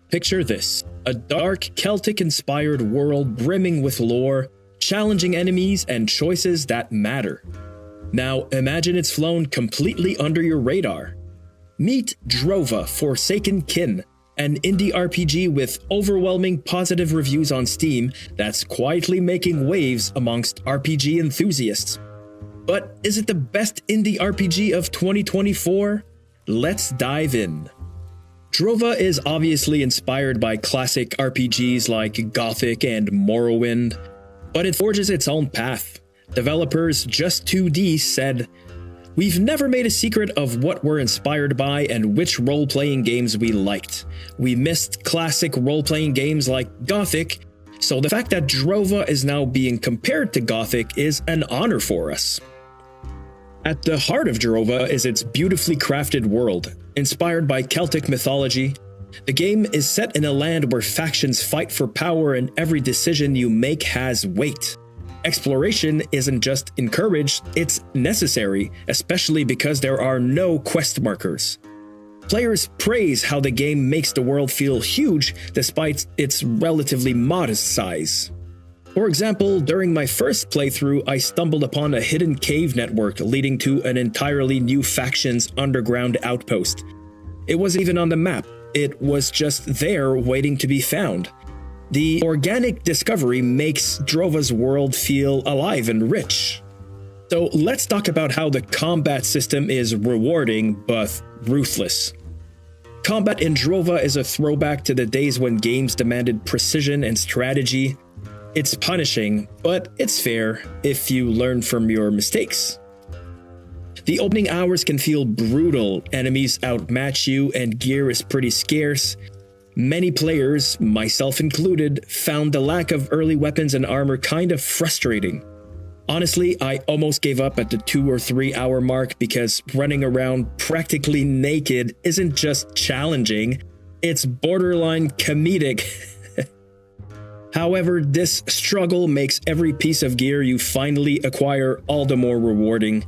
Picture this, a dark, Celtic-inspired world brimming with lore, challenging enemies, and choices that matter. Now imagine it's flown completely under your radar. Meet Drova, Forsaken Kin, an indie RPG with overwhelming positive reviews on Steam that's quietly making waves amongst RPG enthusiasts. But is it the best indie RPG of 2024? Let's dive in. Drova is obviously inspired by classic RPGs like Gothic and Morrowind, but it forges its own path. Developers Just2D said, "We've never made a secret of what we're inspired by and which role-playing games we liked. We missed classic role-playing games like Gothic, so the fact that Drova is now being compared to Gothic is an honor for us." At the heart of Drova is its beautifully crafted world. Inspired by Celtic mythology, the game is set in a land where factions fight for power and every decision you make has weight. Exploration isn't just encouraged, it's necessary, especially because there are no quest markers. Players praise how the game makes the world feel huge despite its relatively modest size. For example, during my first playthrough, I stumbled upon a hidden cave network leading to an entirely new faction's underground outpost. It wasn't even on the map, it was just there waiting to be found. The organic discovery makes Drova's world feel alive and rich. So let's talk about how the combat system is rewarding but ruthless. Combat in Drova is a throwback to the days when games demanded precision and strategy. It's punishing, but it's fair if you learn from your mistakes. The opening hours can feel brutal, enemies outmatch you and gear is pretty scarce. Many players, myself included, found the lack of early weapons and armor kind of frustrating. Honestly, I almost gave up at the 2 or 3 hour mark because running around practically naked isn't just challenging, it's borderline comedic. However, this struggle makes every piece of gear you finally acquire all the more rewarding.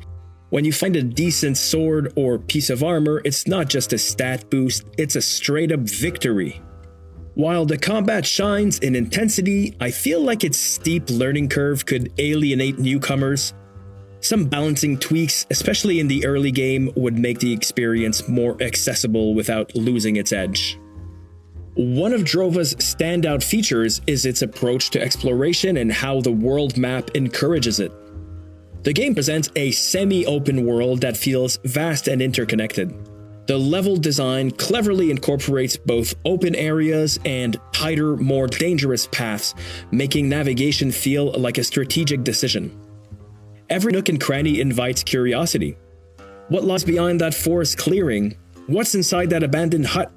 When you find a decent sword or piece of armor, it's not just a stat boost, it's a straight-up victory. While the combat shines in intensity, I feel like its steep learning curve could alienate newcomers. Some balancing tweaks, especially in the early game, would make the experience more accessible without losing its edge. One of Drova's standout features is its approach to exploration and how the world map encourages it. The game presents a semi-open world that feels vast and interconnected. The level design cleverly incorporates both open areas and tighter, more dangerous paths, making navigation feel like a strategic decision. Every nook and cranny invites curiosity. What lies behind that forest clearing? What's inside that abandoned hut?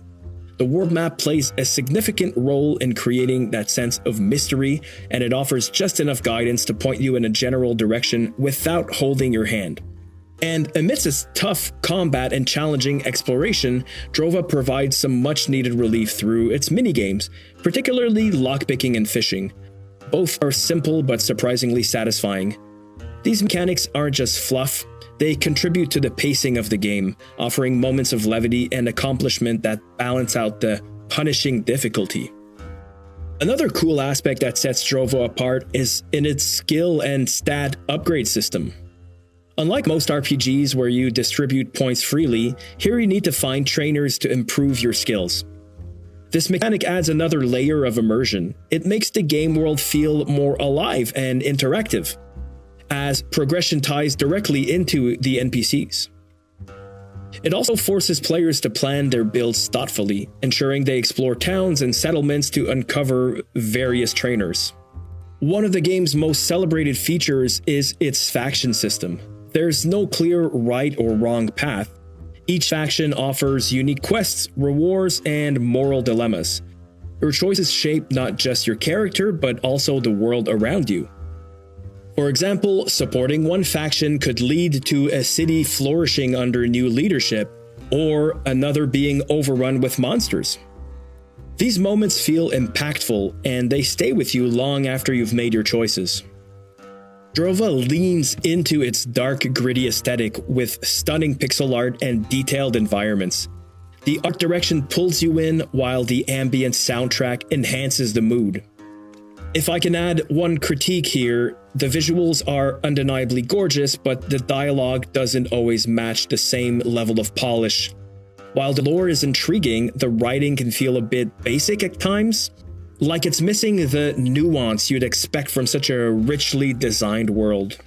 The world map plays a significant role in creating that sense of mystery, and it offers just enough guidance to point you in a general direction without holding your hand. And amidst its tough combat and challenging exploration, Drova provides some much-needed relief through its minigames, particularly lockpicking and fishing. Both are simple but surprisingly satisfying. These mechanics aren't just fluff, they contribute to the pacing of the game, offering moments of levity and accomplishment that balance out the punishing difficulty. Another cool aspect that sets Drova apart is in its skill and stat upgrade system. Unlike most RPGs where you distribute points freely, here you need to find trainers to improve your skills. This mechanic adds another layer of immersion. It makes the game world feel more alive and interactive, as progression ties directly into the NPCs. It also forces players to plan their builds thoughtfully, ensuring they explore towns and settlements to uncover various trainers. One of the game's most celebrated features is its faction system. There's no clear right or wrong path. Each faction offers unique quests, rewards, and moral dilemmas. Your choices shape not just your character, but also the world around you. For example, supporting one faction could lead to a city flourishing under new leadership, or another being overrun with monsters. These moments feel impactful, and they stay with you long after you've made your choices. Drova leans into its dark, gritty aesthetic with stunning pixel art and detailed environments. The art direction pulls you in while the ambient soundtrack enhances the mood. If I can add one critique here, the visuals are undeniably gorgeous, but the dialogue doesn't always match the same level of polish. While the lore is intriguing, the writing can feel a bit basic at times, like it's missing the nuance you'd expect from such a richly designed world.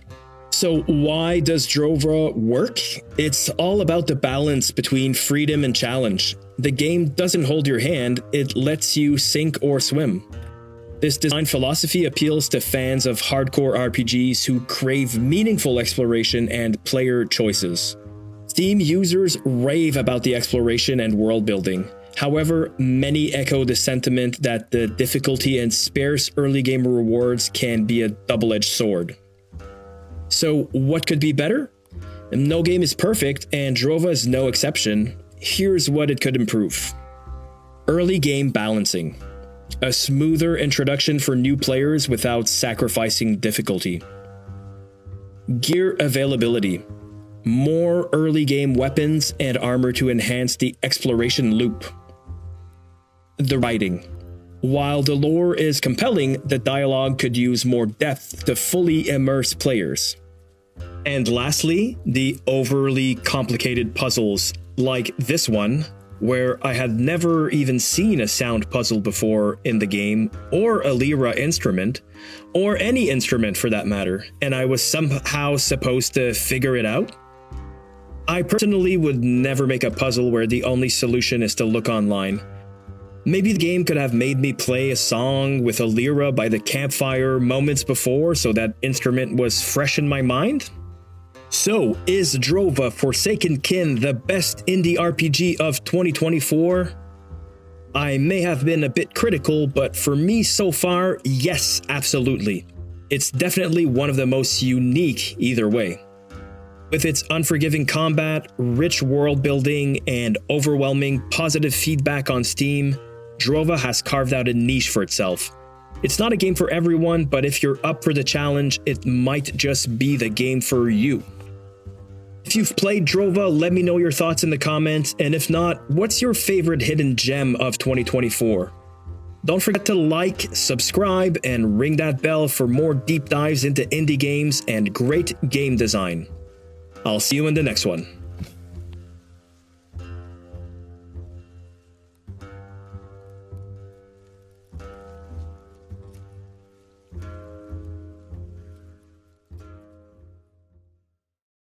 So why does Drova work? It's all about the balance between freedom and challenge. The game doesn't hold your hand, it lets you sink or swim. This design philosophy appeals to fans of hardcore RPGs who crave meaningful exploration and player choices. Steam users rave about the exploration and world building. However, many echo the sentiment that the difficulty and sparse early game rewards can be a double-edged sword. So what could be better? No game is perfect, and Drova is no exception. Here's what it could improve. Early game balancing. A smoother introduction for new players without sacrificing difficulty. Gear availability. More early game weapons and armor to enhance the exploration loop. The writing. While the lore is compelling, the dialogue could use more depth to fully immerse players. And lastly, the overly complicated puzzles, like this one, where I had never even seen a sound puzzle before in the game, or a lyra instrument, or any instrument for that matter, and I was somehow supposed to figure it out. I personally would never make a puzzle where the only solution is to look online. Maybe the game could have made me play a song with a lyra by the campfire moments before so that instrument was fresh in my mind? So, is Drova Forsaken Kin the best indie RPG of 2024? I may have been a bit critical, but for me so far, yes, absolutely. It's definitely one of the most unique either way. With its unforgiving combat, rich world building, and overwhelming positive feedback on Steam, Drova has carved out a niche for itself. It's not a game for everyone, but if you're up for the challenge, it might just be the game for you. If you've played Drova, let me know your thoughts in the comments, and if not, what's your favorite hidden gem of 2024? Don't forget to like, subscribe, and ring that bell for more deep dives into indie games and great game design. I'll see you in the next one.